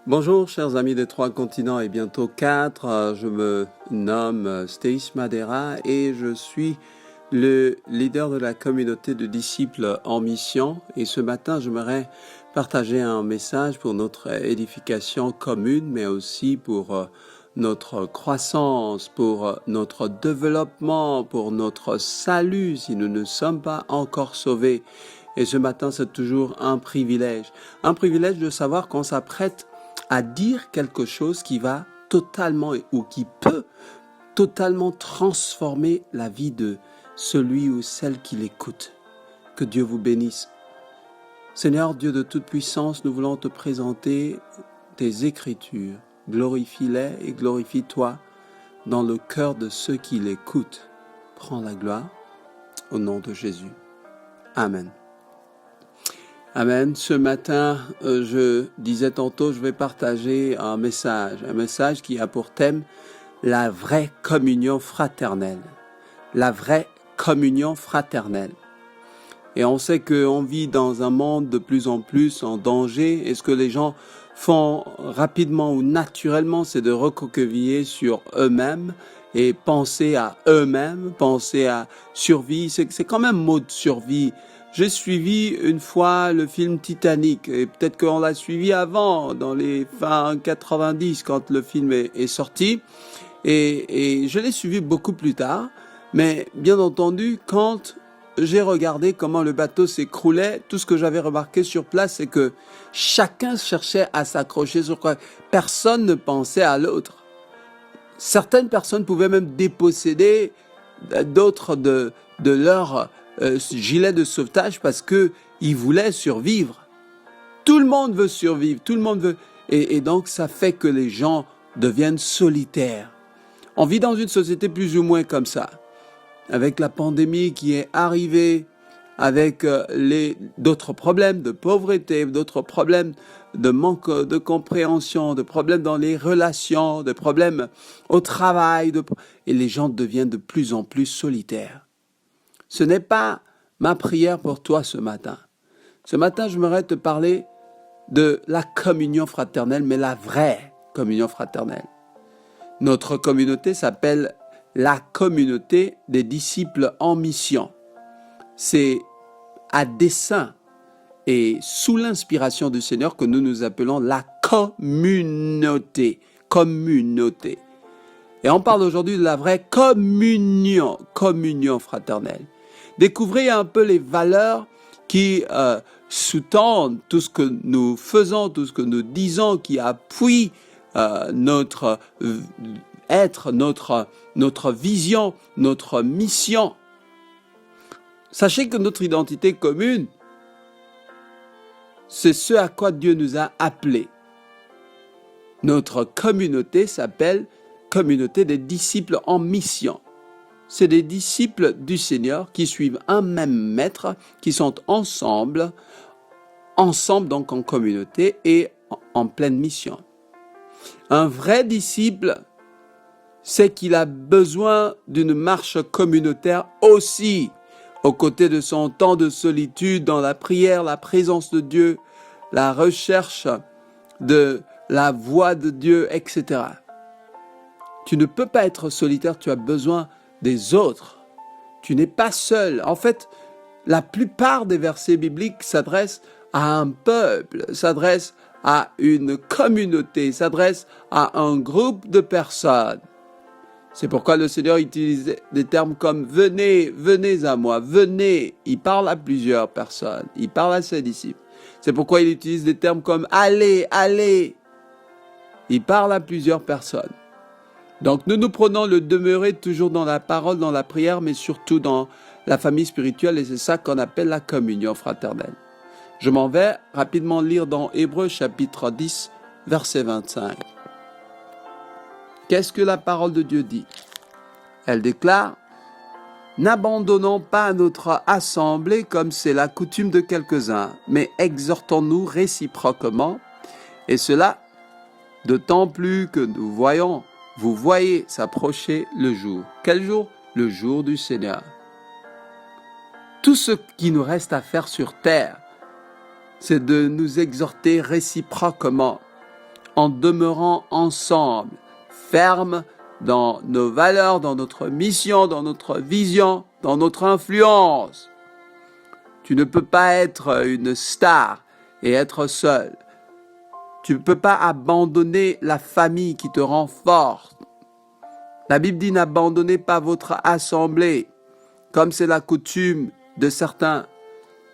Bonjour chers amis des trois continents et bientôt quatre, je me nomme Stace Madera et je suis le leader de la communauté de disciples en mission et ce matin j'aimerais partager un message pour notre édification commune mais aussi pour notre croissance, pour notre développement, pour notre salut si nous ne sommes pas encore sauvés. Et ce matin c'est toujours un privilège de savoir qu'on s'apprête à dire quelque chose qui va totalement ou qui peut totalement transformer la vie de celui ou celle qui l'écoute. Que Dieu vous bénisse. Seigneur Dieu de toute puissance, nous voulons te présenter tes Écritures. Glorifie-les et glorifie-toi dans le cœur de ceux qui l'écoutent. Prends la gloire au nom de Jésus. Amen. Amen. Ce matin, je disais tantôt, je vais partager un message qui a pour thème la vraie communion fraternelle. La vraie communion fraternelle. Et on sait qu'on vit dans un monde de plus en plus en danger. Et ce que les gens font rapidement ou naturellement, c'est de recoqueviller sur eux-mêmes et penser à eux-mêmes, penser à survie. C'est quand même mode survie. J'ai suivi une fois le film Titanic, et peut-être qu'on l'a suivi avant, dans les fin 90, quand le film est sorti, et je l'ai suivi beaucoup plus tard, mais bien entendu, quand j'ai regardé comment le bateau s'écroulait, tout ce que j'avais remarqué sur place, c'est que chacun cherchait à s'accrocher sur quoi. Personne ne pensait à l'autre. Certaines personnes pouvaient même déposséder d'autres de leur gilet de sauvetage parce que ils voulaient survivre. Tout le monde veut survivre, tout le monde veut, et donc ça fait que les gens deviennent solitaires. On vit dans une société plus ou moins comme ça, avec la pandémie qui est arrivée, avec d'autres problèmes de pauvreté, d'autres problèmes de manque de compréhension, de problèmes dans les relations, de problèmes au travail, et les gens deviennent de plus en plus solitaires. Ce n'est pas ma prière pour toi ce matin. Ce matin, j'aimerais te parler de la communion fraternelle, mais la vraie communion fraternelle. Notre communauté s'appelle la communauté des disciples en mission. C'est à dessein et sous l'inspiration du Seigneur que nous nous appelons la communauté. Communauté. Et on parle aujourd'hui de la vraie communion fraternelle. Découvrez un peu les valeurs qui sous-tendent tout ce que nous faisons, tout ce que nous disons, qui appuient notre être, notre vision, notre mission. Sachez que notre identité commune, c'est ce à quoi Dieu nous a appelés. Notre communauté s'appelle communauté des disciples en mission. C'est des disciples du Seigneur qui suivent un même maître, qui sont ensemble donc en communauté et en pleine mission. Un vrai disciple, c'est qu'il a besoin d'une marche communautaire aussi, aux côtés de son temps de solitude, dans la prière, la présence de Dieu, la recherche de la voix de Dieu, etc. Tu ne peux pas être solitaire, tu as besoin des autres. Tu n'es pas seul. En fait, la plupart des versets bibliques s'adressent à un peuple, s'adressent à une communauté, s'adressent à un groupe de personnes. C'est pourquoi le Seigneur utilise des termes comme « venez, venez à moi »,« venez ». Il parle à plusieurs personnes, il parle à ses disciples. C'est pourquoi il utilise des termes comme « allez, allez ». Il parle à plusieurs personnes. Donc nous prenons le demeurer toujours dans la parole, dans la prière, mais surtout dans la famille spirituelle, et c'est ça qu'on appelle la communion fraternelle. Je m'en vais rapidement lire dans Hébreux chapitre 10, verset 25. Qu'est-ce que la parole de Dieu dit? Elle déclare « N'abandonnons pas notre assemblée comme c'est la coutume de quelques-uns, mais exhortons-nous réciproquement, et cela d'autant plus que vous voyez s'approcher le jour. » Quel jour? Le jour du Seigneur. Tout ce qui nous reste à faire sur terre, c'est de nous exhorter réciproquement, en demeurant ensemble, fermes dans nos valeurs, dans notre mission, dans notre vision, dans notre influence. Tu ne peux pas être une star et être seul. Tu ne peux pas abandonner la famille qui te rend fort. La Bible dit, n'abandonnez pas votre assemblée, comme c'est la coutume de certains.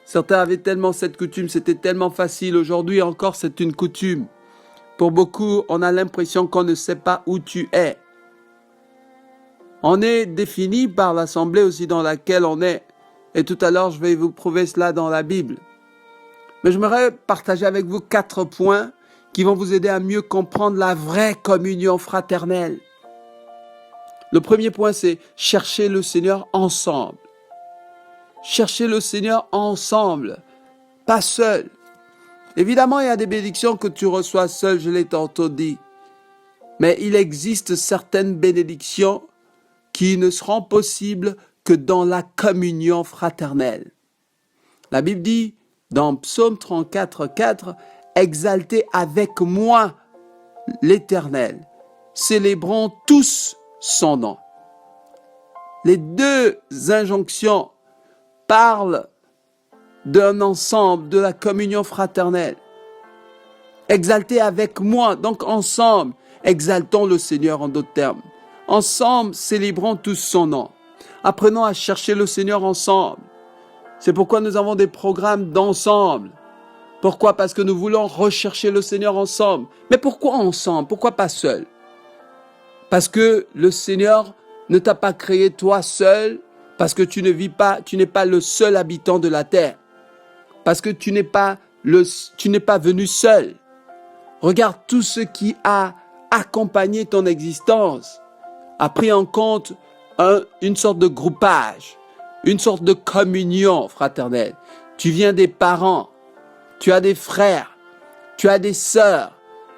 Certains avaient tellement cette coutume, c'était tellement facile. Aujourd'hui encore, c'est une coutume. Pour beaucoup, on a l'impression qu'on ne sait pas où tu es. On est défini par l'assemblée aussi dans laquelle on est. Et tout à l'heure, je vais vous prouver cela dans la Bible. Mais j'aimerais partager avec vous 4 points qui vont vous aider à mieux comprendre la vraie communion fraternelle. Le premier point, c'est chercher le Seigneur ensemble. Chercher le Seigneur ensemble, pas seul. Évidemment, il y a des bénédictions que tu reçois seul, je l'ai tantôt dit. Mais il existe certaines bénédictions qui ne seront possibles que dans la communion fraternelle. La Bible dit, dans Psaume 34, 4, « Exaltez avec moi l'Éternel, célébrons tous son nom. » Les 2 injonctions parlent d'un ensemble, de la communion fraternelle. Exaltez avec moi, donc ensemble, exaltons le Seigneur en d'autres termes. Ensemble, célébrons tous son nom. Apprenons à chercher le Seigneur ensemble. C'est pourquoi nous avons des programmes d'ensemble. Pourquoi? Parce que nous voulons rechercher le Seigneur ensemble. Mais pourquoi ensemble? Pourquoi pas seul? Parce que le Seigneur ne t'a pas créé toi seul, parce que tu n'es pas le seul habitant de la terre. Parce que tu n'es pas venu seul. Regarde tout ce qui a accompagné ton existence, a pris en compte une sorte de groupage, une sorte de communion fraternelle. Tu viens des parents, tu as des frères, tu as des sœurs,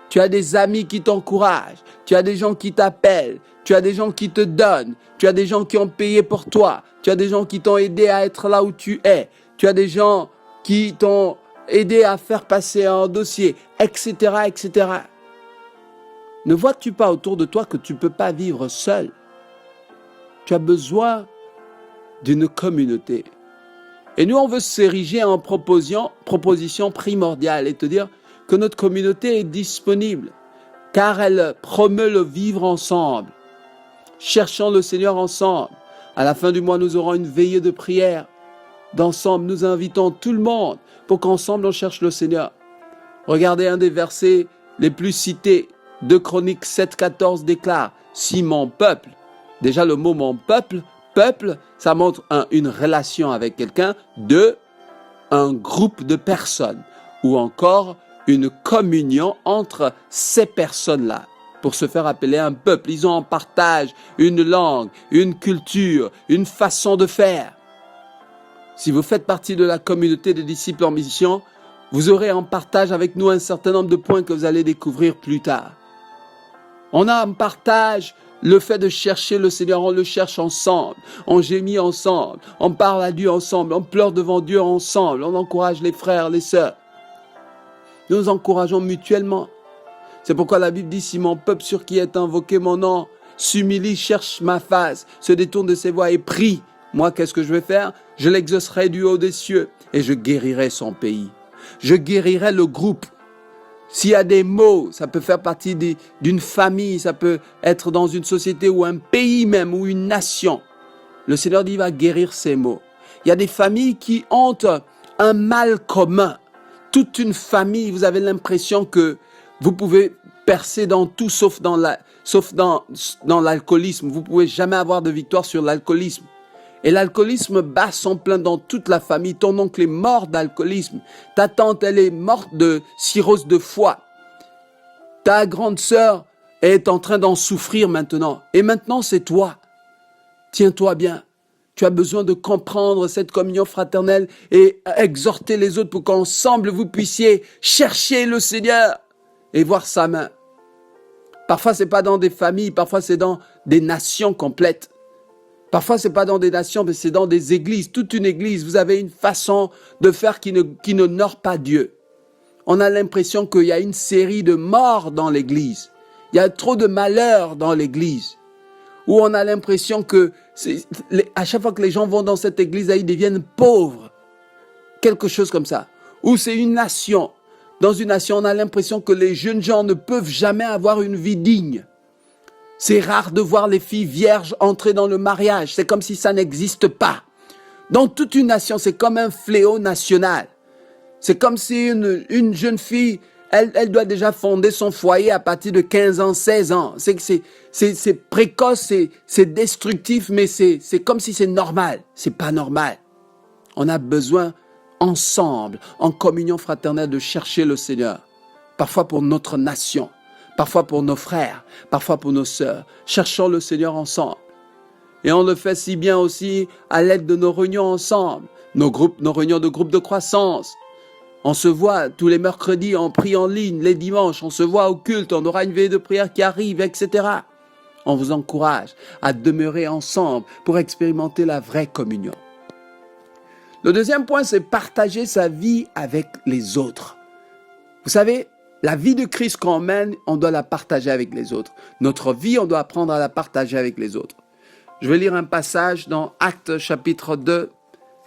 tu as des amis qui t'encouragent, tu as des gens qui t'appellent, tu as des gens qui te donnent, tu as des gens qui ont payé pour toi, tu as des gens qui t'ont aidé à être là où tu es, tu as des gens qui t'ont aidé à faire passer un dossier, etc., etc. Ne vois-tu pas autour de toi que tu ne peux pas vivre seul? Tu as besoin d'une communauté. Et nous, on veut s'ériger en proposition primordiale et te dire que notre communauté est disponible, car elle promeut le vivre ensemble. Cherchons le Seigneur ensemble. À la fin du mois, nous aurons une veillée de prière. D'ensemble, nous invitons tout le monde pour qu'ensemble on cherche le Seigneur. Regardez un des versets les plus cités. 2 Chroniques 7, 14 déclare « Si mon peuple », déjà le mot « mon peuple », peuple, ça montre une relation avec quelqu'un, 2, un groupe de personnes, ou encore une communion entre ces personnes-là, pour se faire appeler un peuple. Ils ont en partage une langue, une culture, une façon de faire. Si vous faites partie de la communauté des disciples en mission, vous aurez en partage avec nous un certain nombre de points que vous allez découvrir plus tard. On a en partage le fait de chercher le Seigneur, on le cherche ensemble, on gémit ensemble, on parle à Dieu ensemble, on pleure devant Dieu ensemble, on encourage les frères, les sœurs. Nous nous encourageons mutuellement. C'est pourquoi la Bible dit, si mon peuple sur qui est invoqué mon nom s'humilie, cherche ma face, se détourne de ses voies et prie, moi qu'est-ce que je vais faire? Je l'exaucerai du haut des cieux et je guérirai son pays. Je guérirai le groupe. S'il y a des maux, ça peut faire partie d'une famille, ça peut être dans une société ou un pays même, ou une nation. Le Seigneur dit, il va guérir ces maux. Il y a des familles qui ont un mal commun. Toute une famille, vous avez l'impression que vous pouvez percer dans tout sauf dans l'alcoolisme. Vous ne pouvez jamais avoir de victoire sur l'alcoolisme. Et l'alcoolisme bat son plein dans toute la famille. Ton oncle est mort d'alcoolisme. Ta tante, elle est morte de cirrhose de foie. Ta grande sœur est en train d'en souffrir maintenant. Et maintenant, c'est toi. Tiens-toi bien. Tu as besoin de comprendre cette communion fraternelle et exhorter les autres pour qu'ensemble vous puissiez chercher le Seigneur et voir sa main. Parfois, c'est pas dans des familles, parfois c'est dans des nations complètes. Parfois, c'est pas dans des nations, mais c'est dans des églises. Toute une église, vous avez une façon de faire qui n'honore pas Dieu. On a l'impression qu'il y a une série de morts dans l'église. Il y a trop de malheurs dans l'église. Où on a l'impression que à chaque fois que les gens vont dans cette église, ils deviennent pauvres. Quelque chose comme ça. Ou c'est une nation. Dans une nation, on a l'impression que les jeunes gens ne peuvent jamais avoir une vie digne. C'est rare de voir les filles vierges entrer dans le mariage. C'est comme si ça n'existe pas. Dans toute une nation, c'est comme un fléau national. C'est comme si une jeune fille, elle doit déjà fonder son foyer à partir de 15 ans, 16 ans. C'est précoce, c'est destructif, mais c'est comme si c'est normal. C'est pas normal. On a besoin ensemble, en communion fraternelle, de chercher le Seigneur. Parfois pour notre nation, parfois pour nos frères, parfois pour nos sœurs. Cherchons le Seigneur ensemble. Et on le fait si bien aussi à l'aide de nos réunions ensemble, nos réunions de groupes de croissance. On se voit tous les mercredis, on prie en ligne, les dimanches, on se voit au culte, on aura une veillée de prière qui arrive, etc. On vous encourage à demeurer ensemble pour expérimenter la vraie communion. Le deuxième point, c'est partager sa vie avec les autres. Vous savez, la vie de Christ qu'on mène, on doit la partager avec les autres. Notre vie, on doit apprendre à la partager avec les autres. Je vais lire un passage dans Actes chapitre 2,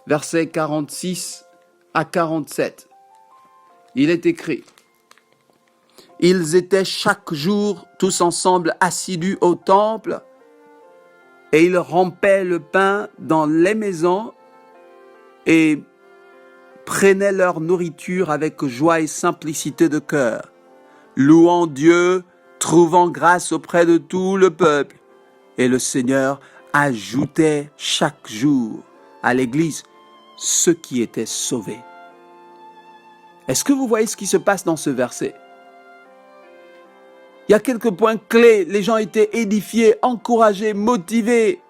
versets 46 à 47. Il est écrit: « Ils étaient chaque jour tous ensemble assidus au temple, et ils rompaient le pain dans les maisons et prenaient leur nourriture avec joie et simplicité de cœur, louant Dieu, trouvant grâce auprès de tout le peuple. Et le Seigneur ajoutait chaque jour à l'Église ceux qui étaient sauvés. » Est-ce que vous voyez ce qui se passe dans ce verset? Il y a quelques points clés. Les gens étaient édifiés, encouragés, motivés.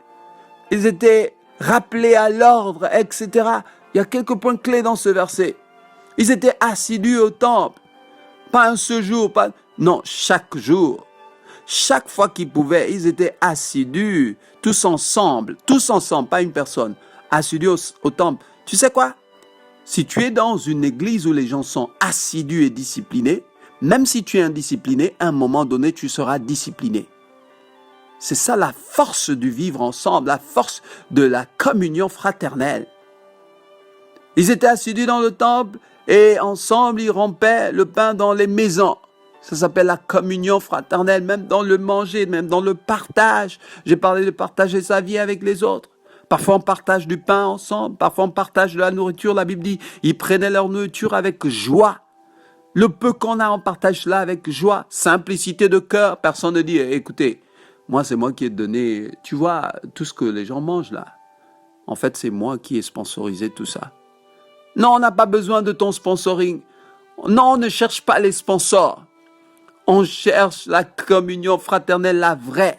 Ils étaient rappelés à l'ordre, etc. Il y a quelques points clés dans ce verset. Ils étaient assidus au temple. Pas un seul jour, non, chaque jour. Chaque fois qu'ils pouvaient, ils étaient assidus, tous ensemble, pas une personne, assidus au temple. Tu sais quoi? Si tu es dans une église où les gens sont assidus et disciplinés, même si tu es indiscipliné, à un moment donné, tu seras discipliné. C'est ça la force du vivre ensemble, la force de la communion fraternelle. Ils étaient assidus dans le temple et ensemble, ils rompaient le pain dans les maisons. Ça s'appelle la communion fraternelle, même dans le manger, même dans le partage. J'ai parlé de partager sa vie avec les autres. Parfois, on partage du pain ensemble. Parfois, on partage de la nourriture. La Bible dit, ils prenaient leur nourriture avec joie. Le peu qu'on a, on partage cela avec joie. Simplicité de cœur. Personne ne dit, écoutez, moi, c'est moi qui ai donné, tu vois, tout ce que les gens mangent là. En fait, c'est moi qui ai sponsorisé tout ça. Non, on n'a pas besoin de ton sponsoring. Non, on ne cherche pas les sponsors. On cherche la communion fraternelle, la vraie,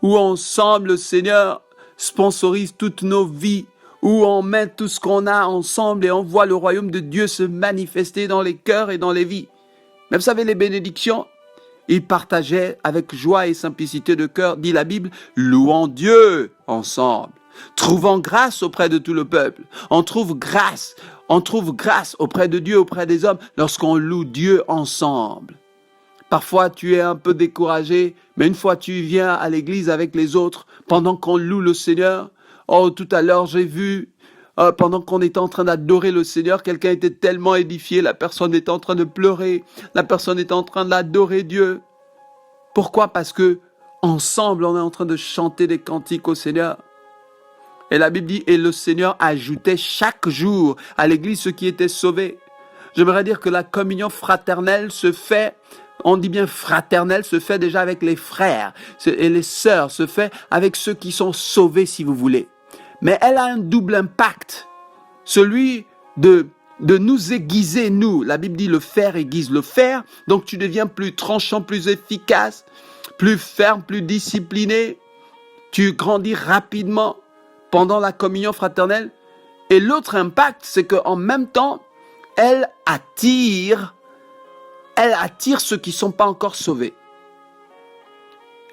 où ensemble le Seigneur sponsorise toutes nos vies, où on met tout ce qu'on a ensemble et on voit le royaume de Dieu se manifester dans les cœurs et dans les vies. Mais vous savez, les bénédictions, ils partageaient avec joie et simplicité de cœur, dit la Bible, louant Dieu ensemble, trouvant grâce auprès de tout le peuple. On trouve grâce auprès de Dieu, auprès des hommes, lorsqu'on loue Dieu ensemble. Parfois, tu es un peu découragé, mais une fois tu viens à l'église avec les autres, pendant qu'on loue le Seigneur. Oh, tout à l'heure, j'ai vu, pendant qu'on était en train d'adorer le Seigneur, quelqu'un était tellement édifié, la personne était en train de pleurer, la personne était en train d'adorer Dieu. Pourquoi? Parce que ensemble, on est en train de chanter des cantiques au Seigneur. Et la Bible dit, et le Seigneur ajoutait chaque jour à l'église ceux qui étaient sauvés. J'aimerais dire que la communion fraternelle se fait, on dit bien fraternelle, se fait déjà avec les frères et les sœurs, se fait avec ceux qui sont sauvés, si vous voulez. Mais elle a un double impact, celui de nous aiguiser, nous. La Bible dit le fer aiguise le fer, donc tu deviens plus tranchant, plus efficace, plus ferme, plus discipliné. Tu grandis rapidement pendant la communion fraternelle. Et l'autre impact, c'est qu'en même temps, elle attire ceux qui ne sont pas encore sauvés.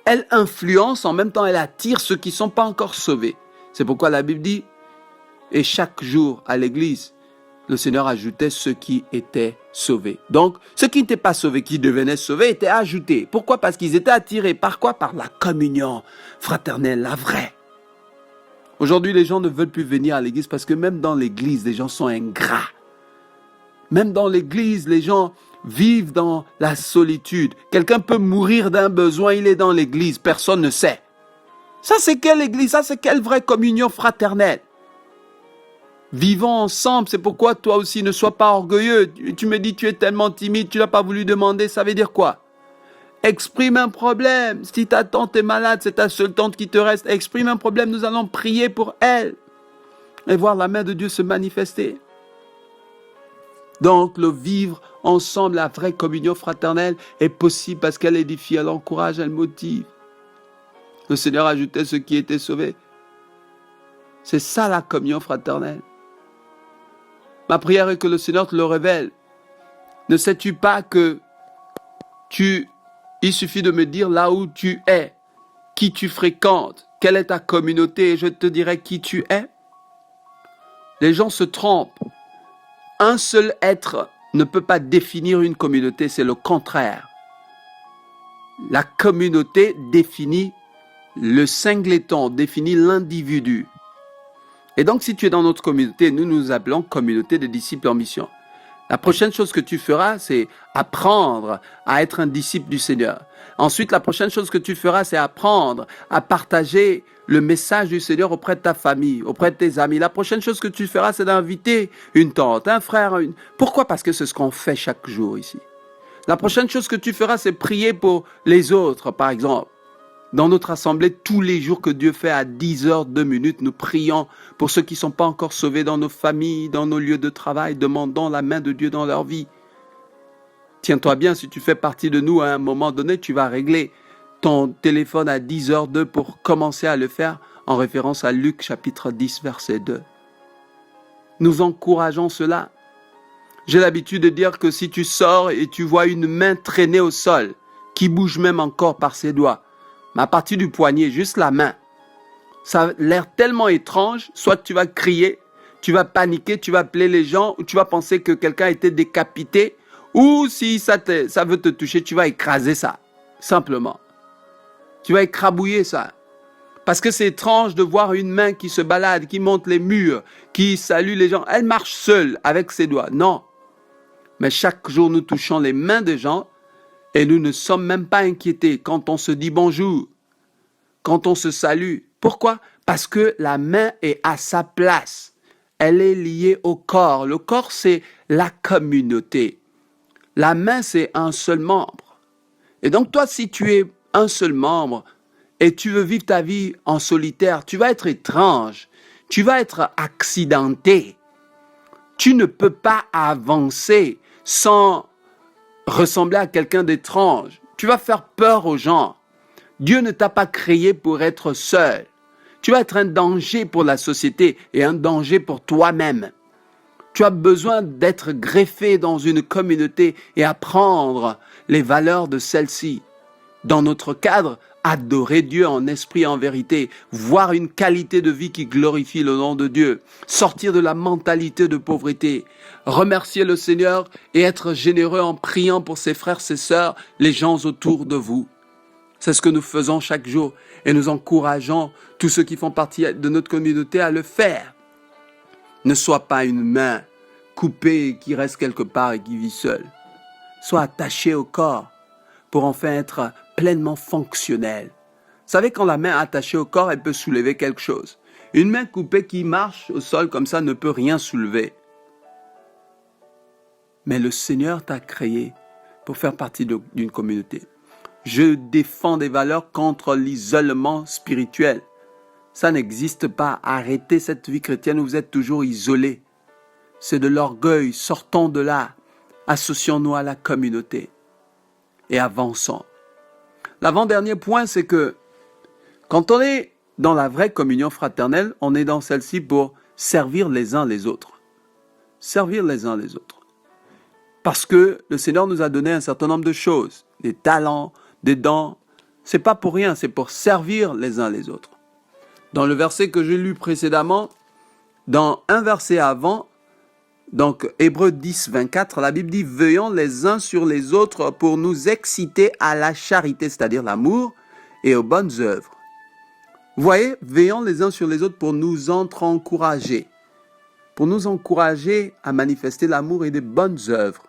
Elle influence, en même temps, elle attire ceux qui ne sont pas encore sauvés. C'est pourquoi la Bible dit, et chaque jour à l'église, le Seigneur ajoutait ceux qui étaient sauvés. Donc, ceux qui n'étaient pas sauvés, qui devenaient sauvés, étaient ajoutés. Pourquoi? Parce qu'ils étaient attirés. Par quoi? Par la communion fraternelle, la vraie. Aujourd'hui, les gens ne veulent plus venir à l'église parce que même dans l'église, les gens sont ingrats. Même dans l'église, les gens vivent dans la solitude. Quelqu'un peut mourir d'un besoin, il est dans l'église, personne ne sait. Ça, c'est quelle église? Ça, c'est quelle vraie communion fraternelle? Vivons ensemble, c'est pourquoi toi aussi ne sois pas orgueilleux. Tu me dis tu es tellement timide, tu n'as pas voulu demander, ça veut dire quoi? Exprime un problème. Si ta tante est malade, c'est ta seule tante qui te reste. Exprime un problème, nous allons prier pour elle et voir la main de Dieu se manifester. Donc, le vivre ensemble, la vraie communion fraternelle est possible parce qu'elle édifie, elle encourage, elle motive. Le Seigneur ajoutait ceux qui étaient sauvés. C'est ça la communion fraternelle. Ma prière est que le Seigneur te le révèle. Ne sais-tu pas que il suffit de me dire là où tu es, qui tu fréquentes, quelle est ta communauté et je te dirai qui tu es. Les gens se trompent. Un seul être ne peut pas définir une communauté, c'est le contraire. La communauté définit le singleton, définit l'individu. Et donc, si tu es dans notre communauté, nous nous appelons communauté de disciples en mission. La prochaine chose que tu feras, c'est apprendre à être un disciple du Seigneur. Ensuite, la prochaine chose que tu feras, c'est apprendre à partager le message du Seigneur auprès de ta famille, auprès de tes amis. La prochaine chose que tu feras, c'est d'inviter une tante, un frère. Pourquoi? Parce que c'est ce qu'on fait chaque jour ici. La prochaine chose que tu feras, c'est prier pour les autres, par exemple. Dans notre assemblée, tous les jours que Dieu fait à 10h, 2 minutes, nous prions pour ceux qui ne sont pas encore sauvés dans nos familles, dans nos lieux de travail, demandant la main de Dieu dans leur vie. Tiens-toi bien, si tu fais partie de nous, à un moment donné, tu vas régler ton téléphone à 10h02 pour commencer à le faire en référence à Luc chapitre 10, verset 2. Nous encourageons cela. J'ai l'habitude de dire que si tu sors et tu vois une main traîner au sol, qui bouge même encore par ses doigts, mais à partir du poignet, juste la main, ça a l'air tellement étrange, soit tu vas crier, tu vas paniquer, tu vas appeler les gens, ou tu vas penser que quelqu'un a été décapité, ou si ça veut te toucher, tu vas écraser ça, simplement. Tu vas écrabouiller ça. Parce que c'est étrange de voir une main qui se balade, qui monte les murs, qui salue les gens. Elle marche seule avec ses doigts. Non. Mais chaque jour, nous touchons les mains des gens et nous ne sommes même pas inquiétés quand on se dit bonjour, quand on se salue. Pourquoi? Parce que la main est à sa place. Elle est liée au corps. Le corps, c'est la communauté. La main, c'est un seul membre. Et donc toi, si tu es un seul membre et tu veux vivre ta vie en solitaire, tu vas être étrange, tu vas être accidenté. Tu ne peux pas avancer sans ressembler à quelqu'un d'étrange. Tu vas faire peur aux gens. Dieu ne t'a pas créé pour être seul. Tu vas être un danger pour la société et un danger pour toi-même. Tu as besoin d'être greffé dans une communauté et apprendre les valeurs de celle-ci. Dans notre cadre, adorer Dieu en esprit et en vérité, voir une qualité de vie qui glorifie le nom de Dieu, sortir de la mentalité de pauvreté, remercier le Seigneur et être généreux en priant pour ses frères, ses sœurs, les gens autour de vous. C'est ce que nous faisons chaque jour et nous encourageons tous ceux qui font partie de notre communauté à le faire. Ne sois pas une main coupée qui reste quelque part et qui vit seule. Sois attaché au corps pour enfin être pleinement fonctionnel. Vous savez, quand la main est attachée au corps, elle peut soulever quelque chose. Une main coupée qui marche au sol comme ça ne peut rien soulever. Mais le Seigneur t'a créé pour faire partie d'une communauté. Je défends des valeurs contre l'isolement spirituel. Ça n'existe pas. Arrêtez cette vie chrétienne où vous êtes toujours isolés. C'est de l'orgueil. Sortons de là. Associons-nous à la communauté. Et avançons. L'avant-dernier point, c'est que quand on est dans la vraie communion fraternelle, on est dans celle-ci pour servir les uns les autres. Servir les uns les autres. Parce que le Seigneur nous a donné un certain nombre de choses. Des talents, des dons. C'est pas pour rien, c'est pour servir les uns les autres. Dans le verset que j'ai lu précédemment, dans un verset avant, Donc, Hébreux 10, 24, la Bible dit « Veillons les uns sur les autres pour nous exciter à la charité, c'est-à-dire l'amour, et aux bonnes œuvres. » Vous voyez, veillons les uns sur les autres pour nous encourager. Pour nous encourager à manifester l'amour et des bonnes œuvres.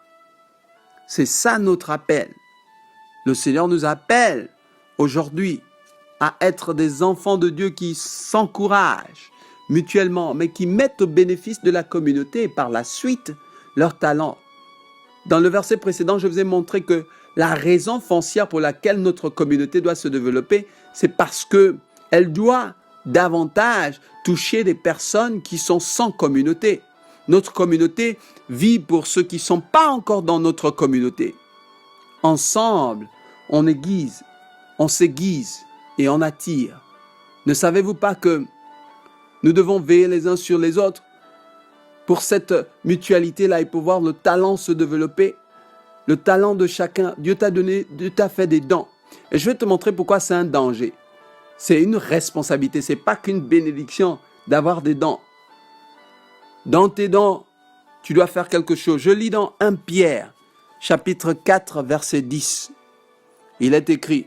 C'est ça notre appel. Le Seigneur nous appelle aujourd'hui à être des enfants de Dieu qui s'encouragent mutuellement, mais qui mettent au bénéfice de la communauté et par la suite leurs talents. Dans le verset précédent, je vous ai montré que la raison foncière pour laquelle notre communauté doit se développer, c'est parce qu'elle doit davantage toucher des personnes qui sont sans communauté. Notre communauté vit pour ceux qui ne sont pas encore dans notre communauté. Ensemble, on aiguise, on s'aiguise et on attire. Ne savez-vous pas que nous devons veiller les uns sur les autres pour cette mutualité-là et pour voir le talent se développer, le talent de chacun. Dieu t'a fait des dons. Et je vais te montrer pourquoi c'est un danger. C'est une responsabilité, ce n'est pas qu'une bénédiction d'avoir des dons. Dans tes dons, tu dois faire quelque chose. Je lis dans 1 Pierre, chapitre 4, verset 10. Il est écrit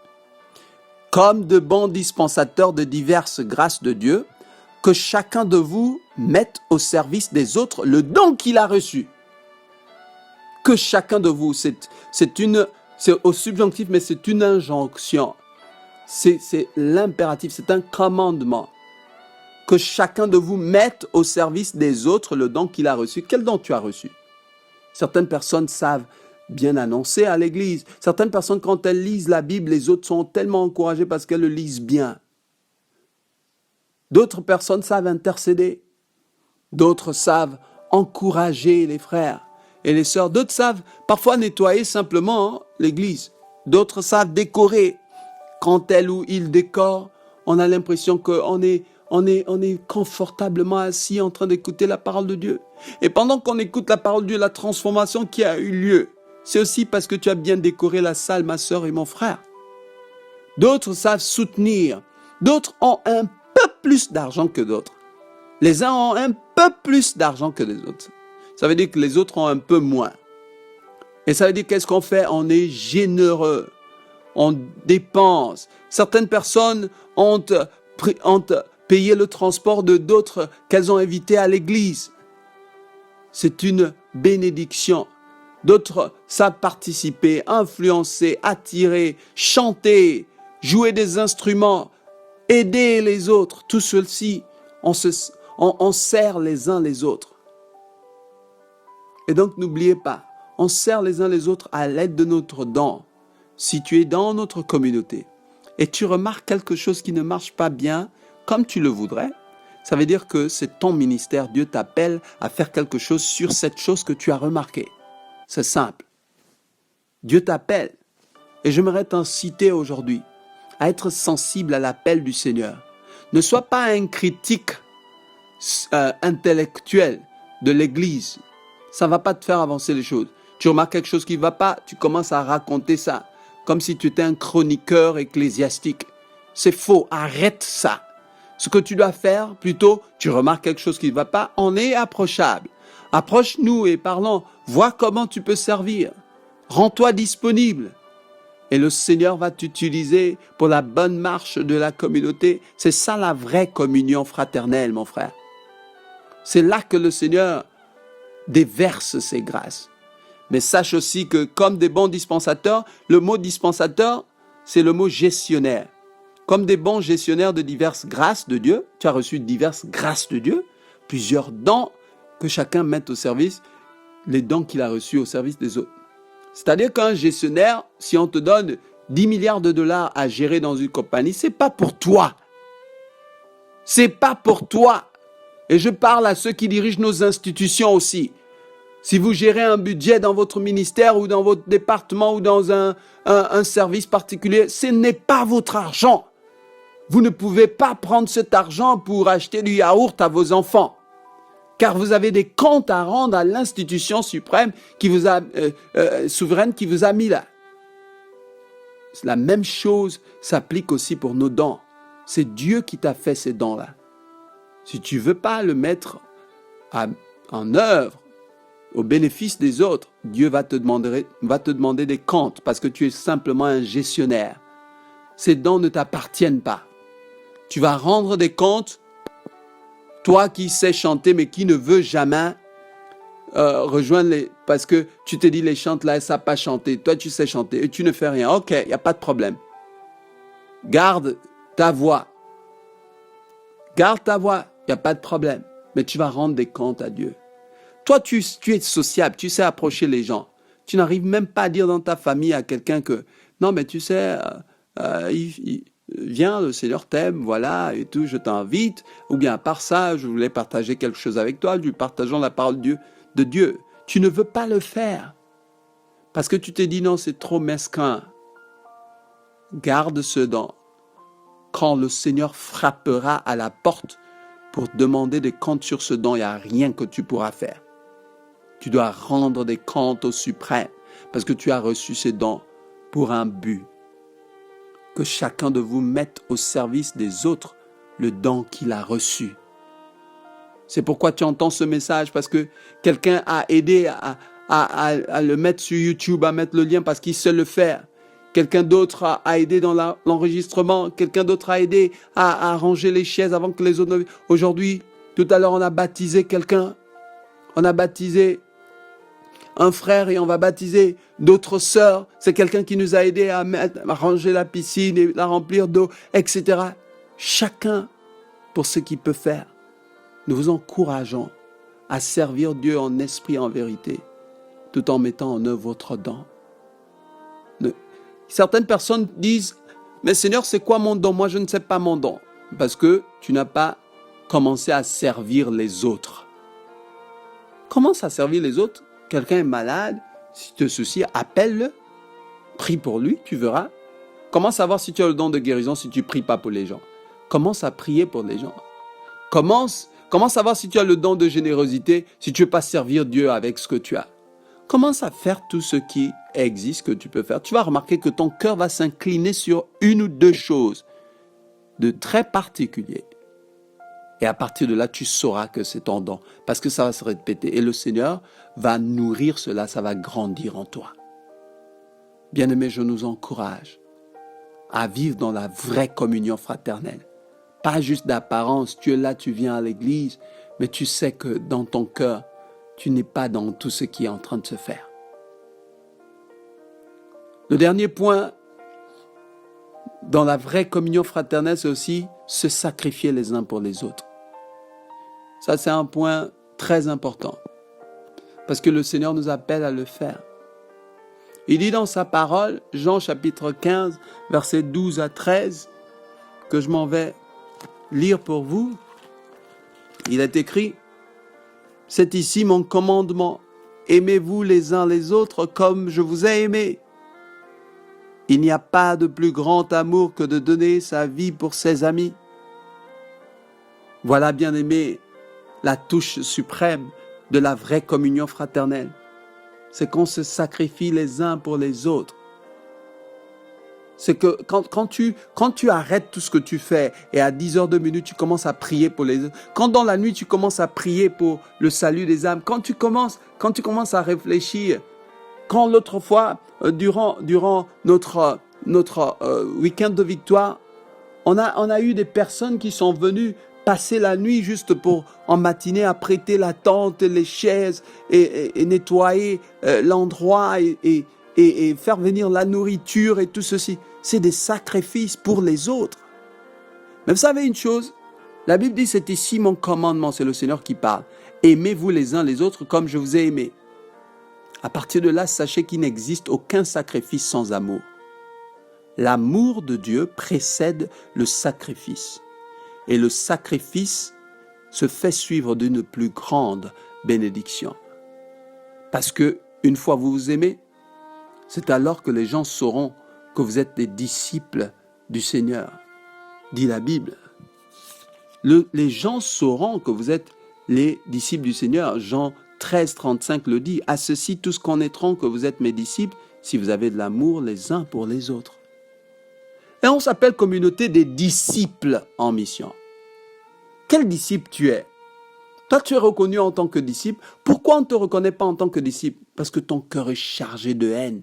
« Comme de bons dispensateurs de diverses grâces de Dieu, que chacun de vous mette au service des autres le don qu'il a reçu. » Que chacun de vous, c'est au subjonctif, mais c'est une injonction. C'est l'impératif, c'est un commandement. Que chacun de vous mette au service des autres le don qu'il a reçu. Quel don tu as reçu? Certaines personnes savent bien annoncer à l'église. Certaines personnes, quand elles lisent la Bible, les autres sont tellement encouragés parce qu'elles le lisent bien. D'autres personnes savent intercéder. D'autres savent encourager les frères et les sœurs. D'autres savent parfois nettoyer simplement l'église. D'autres savent décorer. Quand elle ou il décore, on a l'impression qu'on est confortablement assis en train d'écouter la parole de Dieu. Et pendant qu'on écoute la parole de Dieu, la transformation qui a eu lieu, c'est aussi parce que tu as bien décoré la salle, ma sœur et mon frère. D'autres savent soutenir. D'autres ont un peu plus d'argent que d'autres. Les uns ont un peu plus d'argent que les autres. Ça veut dire que les autres ont un peu moins. Et ça veut dire qu'est-ce qu'on fait? On est généreux. On dépense. Certaines personnes ont payé le transport de d'autres qu'elles ont invités à l'église. C'est une bénédiction. D'autres savent participer, influencer, attirer, chanter, jouer des instruments, aider les autres. Tout ceci, on sert les uns les autres. Et donc n'oubliez pas, on sert les uns les autres à l'aide de notre don. Si tu es dans notre communauté et tu remarques quelque chose qui ne marche pas bien comme tu le voudrais, ça veut dire que c'est ton ministère. Dieu t'appelle à faire quelque chose sur cette chose que tu as remarquée. C'est simple. Dieu t'appelle. Et j'aimerais t'inciter aujourd'hui à être sensible à l'appel du Seigneur. Ne sois pas un critique intellectuel de l'Église. Ça ne va pas te faire avancer les choses. Tu remarques quelque chose qui ne va pas, tu commences à raconter ça, comme si tu étais un chroniqueur ecclésiastique. C'est faux, arrête ça. Ce que tu dois faire, plutôt, tu remarques quelque chose qui ne va pas, on est approchable. Approche-nous et parlons, vois comment tu peux servir. Rends-toi disponible. Et le Seigneur va t'utiliser pour la bonne marche de la communauté. C'est ça la vraie communion fraternelle, mon frère. C'est là que le Seigneur déverse ses grâces. Mais sache aussi que comme des bons dispensateurs, le mot dispensateur, c'est le mot gestionnaire. Comme des bons gestionnaires de diverses grâces de Dieu, tu as reçu diverses grâces de Dieu, plusieurs dons que chacun mette au service, les dons qu'il a reçus au service des autres. C'est-à-dire qu'un gestionnaire, si on te donne 10 milliards de dollars à gérer dans une compagnie, c'est pas pour toi. C'est pas pour toi. Et je parle à ceux qui dirigent nos institutions aussi. Si vous gérez un budget dans votre ministère ou dans votre département ou dans un service particulier, ce n'est pas votre argent. Vous ne pouvez pas prendre cet argent pour acheter du yaourt à vos enfants. Car vous avez des comptes à rendre à l'institution suprême souveraine qui vous a mis là. La même chose s'applique aussi pour nos dons. C'est Dieu qui t'a fait ces dons-là. Si tu ne veux pas le mettre en œuvre au bénéfice des autres, Dieu va te demander des comptes parce que tu es simplement un gestionnaire. Ces dons ne t'appartiennent pas. Tu vas rendre des comptes, toi qui sais chanter mais qui ne veux jamais rejoindre les... Parce que tu te dis les chantes là, ça n'a pas chanté. Toi tu sais chanter et tu ne fais rien. Ok, il n'y a pas de problème. Garde ta voix. Garde ta voix, il n'y a pas de problème. Mais tu vas rendre des comptes à Dieu. Toi, tu es sociable, tu sais approcher les gens. Tu n'arrives même pas à dire dans ta famille à quelqu'un que non, mais tu sais, viens, le Seigneur t'aime, voilà, et tout, je t'invite. Ou bien à part ça, je voulais partager quelque chose avec toi, lui partageant la parole de Dieu. Tu ne veux pas le faire parce que tu te dis non, c'est trop mesquin. Garde ce don. Quand le Seigneur frappera à la porte pour demander des comptes sur ce don, il n'y a rien que tu pourras faire. Tu dois rendre des comptes au suprême parce que tu as reçu ces dons pour un but. Que chacun de vous mette au service des autres le don qu'il a reçu. C'est pourquoi tu entends ce message, parce que quelqu'un a aidé à le mettre sur YouTube, à mettre le lien parce qu'il sait le faire. Quelqu'un d'autre a aidé dans l'enregistrement. Quelqu'un d'autre a aidé à ranger les chaises avant que les autres... Aujourd'hui, tout à l'heure, on a baptisé quelqu'un. On a baptisé un frère et on va baptiser d'autres sœurs. C'est quelqu'un qui nous a aidé à ranger la piscine et la remplir d'eau, etc. Chacun pour ce qu'il peut faire. Nous vous encourageons à servir Dieu en esprit et en vérité, tout en mettant en œuvre votre don. Certaines personnes disent, mais Seigneur, c'est quoi mon don? Moi, je ne sais pas mon don. Parce que tu n'as pas commencé à servir les autres. Commence à servir les autres. Quelqu'un est malade, si tu te soucies, appelle-le. Prie pour lui, tu verras. Commence à voir si tu as le don de guérison si tu ne pries pas pour les gens. Commence à prier pour les gens. Commence à voir si tu as le don de générosité si tu ne veux pas servir Dieu avec ce que tu as. Commence à faire tout ce qui existe que tu peux faire. Tu vas remarquer que ton cœur va s'incliner sur une ou deux choses de très particuliers. Et à partir de là, tu sauras que c'est ton don. Parce que ça va se répéter. Et le Seigneur va nourrir cela, ça va grandir en toi. Bien-aimés, je nous encourage à vivre dans la vraie communion fraternelle. Pas juste d'apparence. Tu es là, tu viens à l'église, mais tu sais que dans ton cœur, tu n'es pas dans tout ce qui est en train de se faire. Le dernier point, dans la vraie communion fraternelle, c'est aussi se sacrifier les uns pour les autres. Ça, c'est un point très important, parce que le Seigneur nous appelle à le faire. Il dit dans sa parole, Jean chapitre 15, versets 12 à 13, que je m'en vais lire pour vous. Il est écrit, « C'est ici mon commandement, aimez-vous les uns les autres comme je vous ai aimé. Il n'y a pas de plus grand amour que de donner sa vie pour ses amis. » Voilà, bien-aimés, la touche suprême de la vraie communion fraternelle. C'est qu'on se sacrifie les uns pour les autres. C'est que quand tu arrêtes tout ce que tu fais et à 10 heures 2 minutes, tu commences à prier pour les autres. Quand dans la nuit, tu commences à prier pour le salut des âmes. Quand tu commences à réfléchir. Quand l'autre fois, durant notre week-end de victoire, on a eu des personnes qui sont venues passer la nuit juste pour, en matinée, à prêter la tente, les chaises et nettoyer l'endroit et faire venir la nourriture et tout ceci. C'est des sacrifices pour les autres. Mais vous savez une chose, la Bible dit, c'est ici mon commandement, c'est le Seigneur qui parle. Aimez-vous les uns les autres comme je vous ai aimé. À partir de là, sachez qu'il n'existe aucun sacrifice sans amour. L'amour de Dieu précède le sacrifice. Et le sacrifice se fait suivre d'une plus grande bénédiction. Parce que une fois vous vous aimez, c'est alors que les gens sauront que vous êtes des disciples du Seigneur, dit la Bible. Les gens sauront que vous êtes les disciples du Seigneur. Jean 13, 35 le dit. À ceci, tous connaîtront que vous êtes mes disciples si vous avez de l'amour les uns pour les autres. Et on s'appelle communauté des disciples en mission. Quel disciple tu es? Toi, tu es reconnu en tant que disciple. Pourquoi on ne te reconnaît pas en tant que disciple? Parce que ton cœur est chargé de haine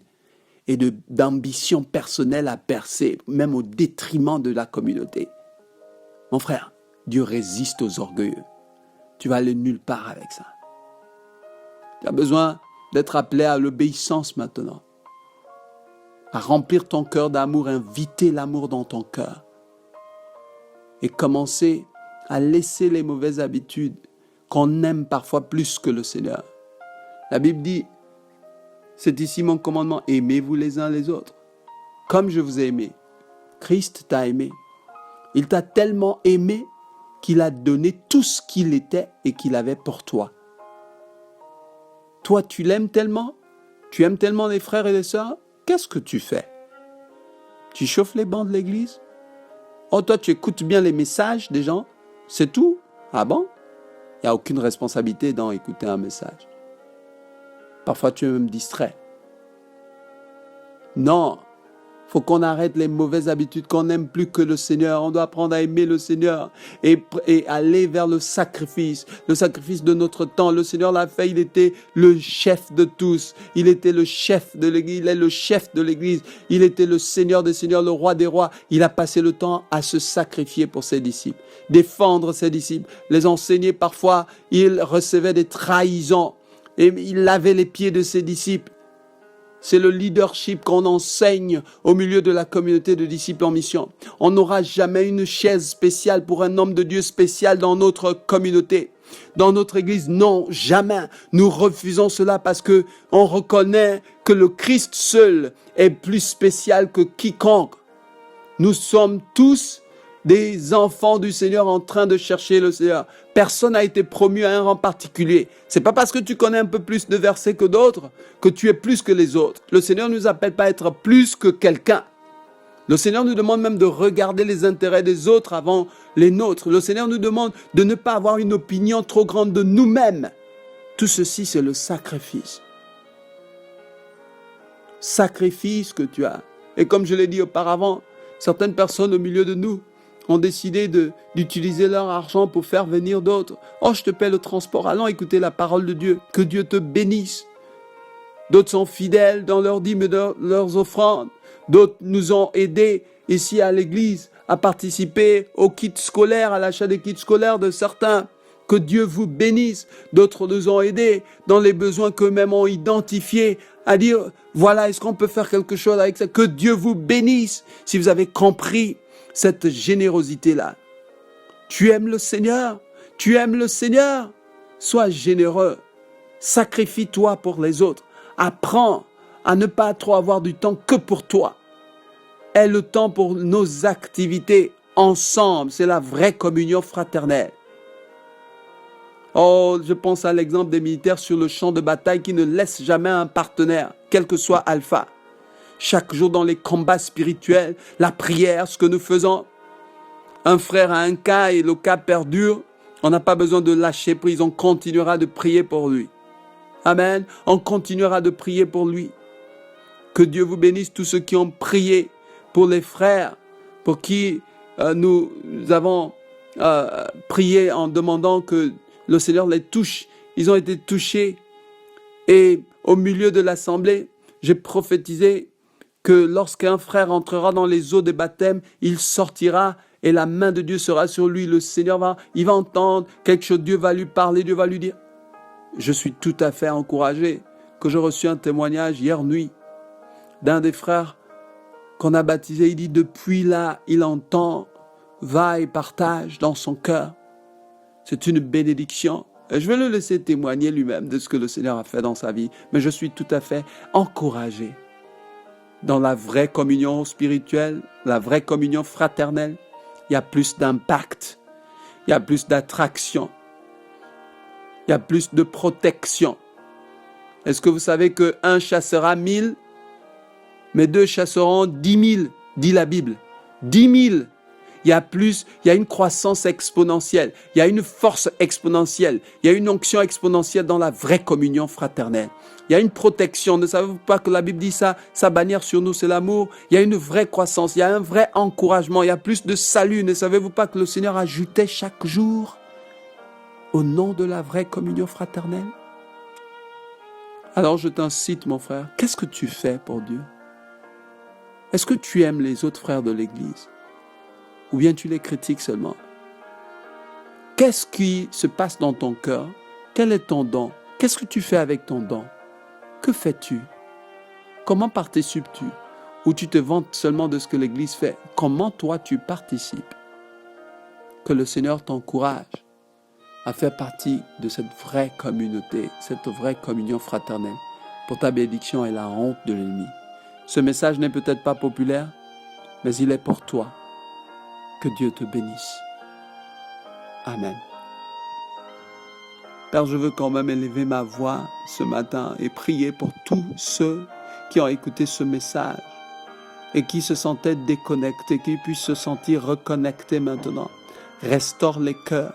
et d'ambition personnelle à percer, même au détriment de la communauté. Mon frère, Dieu résiste aux orgueilleux. Tu vas aller nulle part avec ça. Tu as besoin d'être appelé à l'obéissance maintenant. À remplir ton cœur d'amour, inviter l'amour dans ton cœur. Et commencer à laisser les mauvaises habitudes qu'on aime parfois plus que le Seigneur. La Bible dit, c'est ici mon commandement, aimez-vous les uns les autres. Comme je vous ai aimé, Christ t'a aimé. Il t'a tellement aimé qu'il a donné tout ce qu'il était et qu'il avait pour toi. Toi, tu l'aimes tellement, tu aimes tellement les frères et les sœurs, qu'est-ce que tu fais? Tu chauffes les bancs de l'église? Oh, toi, tu écoutes bien les messages des gens? C'est tout? Ah bon? Il n'y a aucune responsabilité dans écouter un message. Parfois, tu es même distrait. Non, il faut qu'on arrête les mauvaises habitudes, qu'on n'aime plus que le Seigneur. On doit apprendre à aimer le Seigneur et aller vers le sacrifice de notre temps. Le Seigneur l'a fait, il était le chef de tous. Il était le chef de l'Église, il est le chef de l'Église. Il était le Seigneur des Seigneurs, le Roi des Rois. Il a passé le temps à se sacrifier pour ses disciples, défendre ses disciples, les enseigner. Parfois, il recevait des trahisons et il lavait les pieds de ses disciples. C'est le leadership qu'on enseigne au milieu de la communauté de disciples en mission. On n'aura jamais une chaise spéciale pour un homme de Dieu spécial dans notre communauté, dans notre église. Non, jamais. Nous refusons cela parce que on reconnaît que le Christ seul est plus spécial que quiconque. Nous sommes tous des enfants du Seigneur en train de chercher le Seigneur. Personne n'a été promu à un rang particulier. C'est pas parce que tu connais un peu plus de versets que d'autres que tu es plus que les autres. Le Seigneur ne nous appelle pas à être plus que quelqu'un. Le Seigneur nous demande même de regarder les intérêts des autres avant les nôtres. Le Seigneur nous demande de ne pas avoir une opinion trop grande de nous-mêmes. Tout ceci, c'est le sacrifice. Sacrifice que tu as. Et comme je l'ai dit auparavant, certaines personnes au milieu de nous ont décidé d'utiliser leur argent pour faire venir d'autres. Oh, je te paie le transport, allons écouter la parole de Dieu. Que Dieu te bénisse. D'autres sont fidèles dans leurs dîmes et dans leurs offrandes. D'autres nous ont aidés ici à l'église à participer aux kits scolaires, à l'achat des kits scolaires de certains. Que Dieu vous bénisse. D'autres nous ont aidés dans les besoins qu'eux-mêmes ont identifiés, à dire, voilà, est-ce qu'on peut faire quelque chose avec ça? Que Dieu vous bénisse si vous avez compris cette générosité-là. Tu aimes le Seigneur? Tu aimes le Seigneur? Sois généreux. Sacrifie-toi pour les autres. Apprends à ne pas trop avoir du temps que pour toi. Aie le temps pour nos activités ensemble. C'est la vraie communion fraternelle. Oh, je pense à l'exemple des militaires sur le champ de bataille qui ne laissent jamais un partenaire, quel que soit alpha. Chaque jour dans les combats spirituels, la prière, ce que nous faisons. Un frère a un cas et le cas perdure, on n'a pas besoin de lâcher prise, on continuera de prier pour lui. Amen, on continuera de prier pour lui. Que Dieu vous bénisse tous ceux qui ont prié pour les frères, pour qui nous avons prié en demandant que le Seigneur les touche. Ils ont été touchés et au milieu de l'assemblée, j'ai prophétisé que lorsqu'un frère entrera dans les eaux des baptêmes, il sortira et la main de Dieu sera sur lui. Le Seigneur il va entendre quelque chose, Dieu va lui parler, Dieu va lui dire. Je suis tout à fait encouragé que j'ai reçu un témoignage hier nuit d'un des frères qu'on a baptisé. Il dit, depuis là, il entend, va et partage dans son cœur. C'est une bénédiction. Et je vais le laisser témoigner lui-même de ce que le Seigneur a fait dans sa vie. Mais je suis tout à fait encouragé. Dans la vraie communion spirituelle, la vraie communion fraternelle, il y a plus d'impact, il y a plus d'attraction, il y a plus de protection. Est-ce que vous savez qu'un chassera 1000, mais 2 chasseront 10 000, dit la Bible. 10 000. Il y a une croissance exponentielle, il y a une force exponentielle, il y a une onction exponentielle dans la vraie communion fraternelle. Il y a une protection. Ne savez-vous pas que la Bible dit ça? Sa bannière sur nous, c'est l'amour. Il y a une vraie croissance, il y a un vrai encouragement, il y a plus de salut. Ne savez-vous pas que le Seigneur ajoutait chaque jour au nom de la vraie communion fraternelle? Alors je t'incite, mon frère, qu'est-ce que tu fais pour Dieu? Est-ce que tu aimes les autres frères de l'Église? Ou bien tu les critiques seulement? Qu'est-ce qui se passe dans ton cœur? Quel est ton don? Qu'est-ce que tu fais avec ton don? Que fais-tu? Comment participes-tu? Ou tu te vantes seulement de ce que l'Église fait? Comment toi tu participes? Que le Seigneur t'encourage à faire partie de cette vraie communauté, cette vraie communion fraternelle, pour ta bénédiction et la honte de l'ennemi. Ce message n'est peut-être pas populaire, mais il est pour toi. Que Dieu te bénisse. Amen. Père, je veux quand même élever ma voix ce matin et prier pour tous ceux qui ont écouté ce message et qui se sentaient déconnectés, qui puissent se sentir reconnectés maintenant. Restaure les cœurs,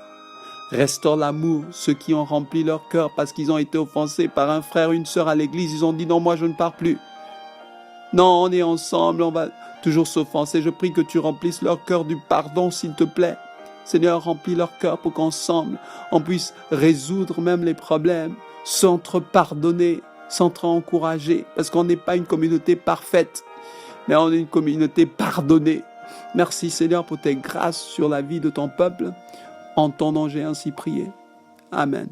restaure l'amour. Ceux qui ont rempli leur cœur parce qu'ils ont été offensés par un frère, une sœur à l'église, ils ont dit non, moi je ne pars plus. Non, on est ensemble, on va toujours s'offenser. Je prie que tu remplisses leur cœur du pardon, s'il te plaît. Seigneur, remplis leur cœur pour qu'ensemble, on puisse résoudre même les problèmes, s'entre-pardonner, s'entre-encourager, parce qu'on n'est pas une communauté parfaite, mais on est une communauté pardonnée. Merci Seigneur pour tes grâces sur la vie de ton peuple. En ton nom, j'ai ainsi prié. Amen.